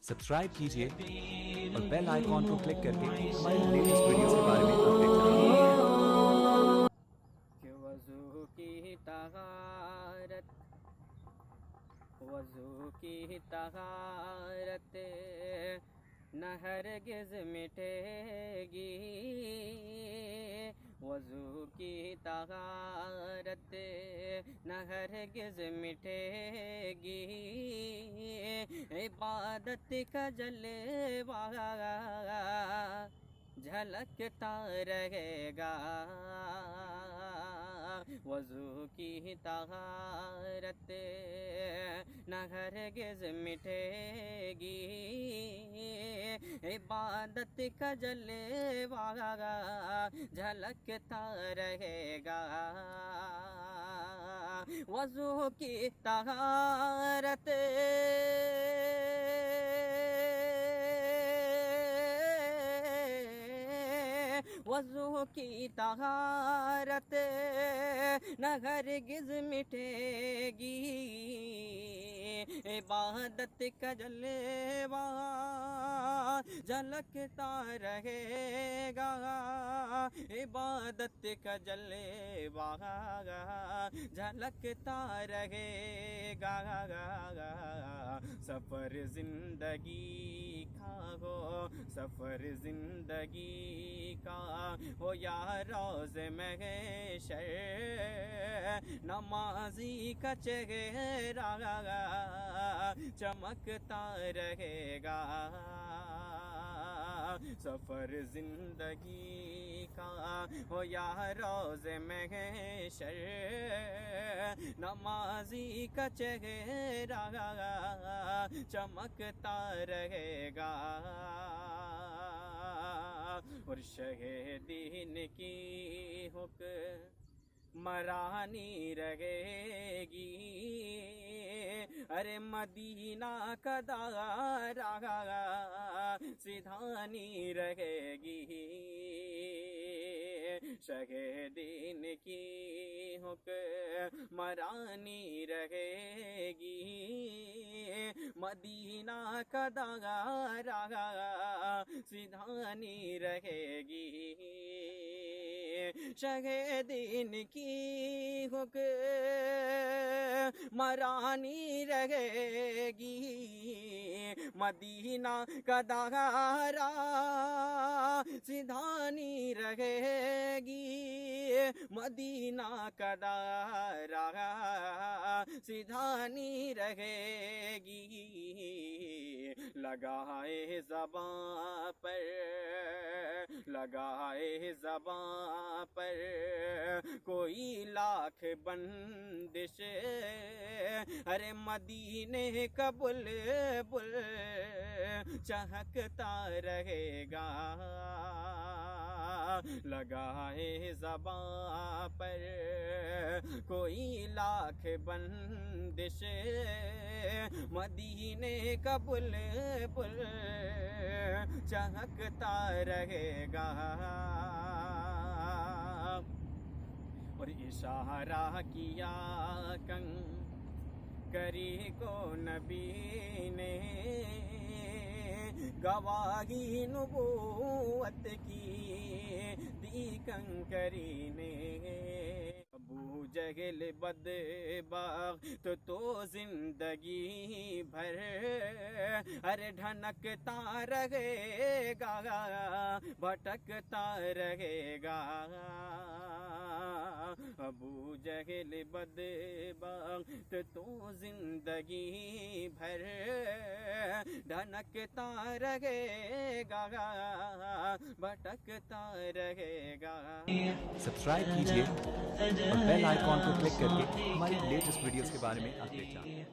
Subscribe कीजिए और bell icon को क्लिक करके हमारे लेटेस्ट वीडियोस के बारे में अपडेट जानिए। कि वज़ू की तहारत, वज़ू की तहारत न हरगिज़ मिटेगी। वज़ू की तहारत न हरगिज़ मिटेगी। इबादत का जलवा झलकता रहेगा। वज़ू की तहारत न हरगिज़ मिटेगी। इबादत का जलवा झलकता रहेगा। वज़ू की तहारत वज़ू की तहारत न हरगिज़ मिटेगी। इबादत का जलवा झलकता रहेगा। इबादत का जलवा झलकता रहेगा। सफ़र ज़िंदगी का हो, सफ़र ज़िंदगी का हो या रोज़ महशर, नमाज़ी का चेहरा चमकता रहेगा। सफ़र ज़िंदगी का हो या रोज़ महशर, नमाज़ी का चेहरा चमकता रहेगा। और शहीदीन की हुक्मरानी रहेगी। अरे मदीना का दायरा सिधानी रहेगी। शहीदीन की हुक्मरानी रहेगी। मदीना का दायरा सिधानी रहेगी। शहीदीन की हुक्मरानी रहेगी। मदीना का दायरा सिधानी रहेगी। मदीना का दायरा सिधानी रहेगी। लगाए ज़बां पर, लगाए ज़बां पर कोई लाख बंदिश, अरे मदीने का बुलबुल चहकता रहेगा। लगाए ज़बां पर कोई लाख बंदिश, मदीने का बुलबुल चहकता रहेगा। और इशारा किया कंकरी को नबी ने, गवाही नबूवत की दी कंकरी ने। अबू जहल बदबख्त तो जिंदगी भर अरे ढनकता रहेगा, भटकता रहेगा। अबू जहल बदबख्त तो जिंदगी भर ढनकता रहेगा, भटकता रहेगा। सब्सक्राइब कीजिए और बेल आइकॉन को क्लिक करके हमारी लेटेस्ट वीडियोस के बारे में अपडेट जानिए।